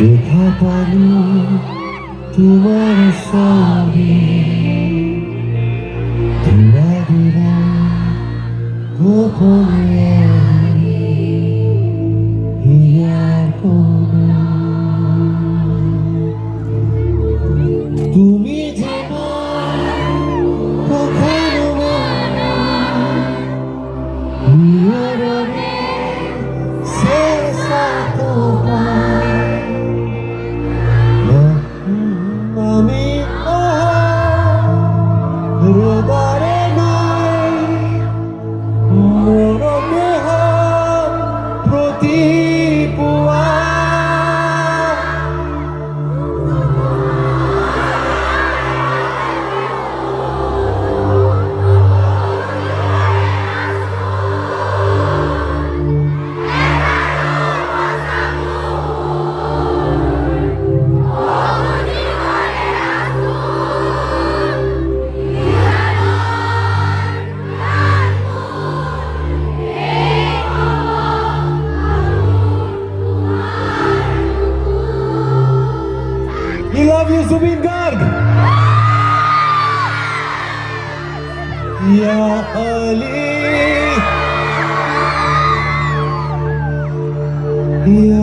দেখা পারি তোমার সঙ্গে ধীরা ধীরা গোপনে হিয়ার কোণে তুমি যেন কখনো নীরবে শেষা তোমার আমি হৃদয়ে নাই মোর দেহ প্রতিপুয়া We love you, Zubin Garg. Ya Ali, Ya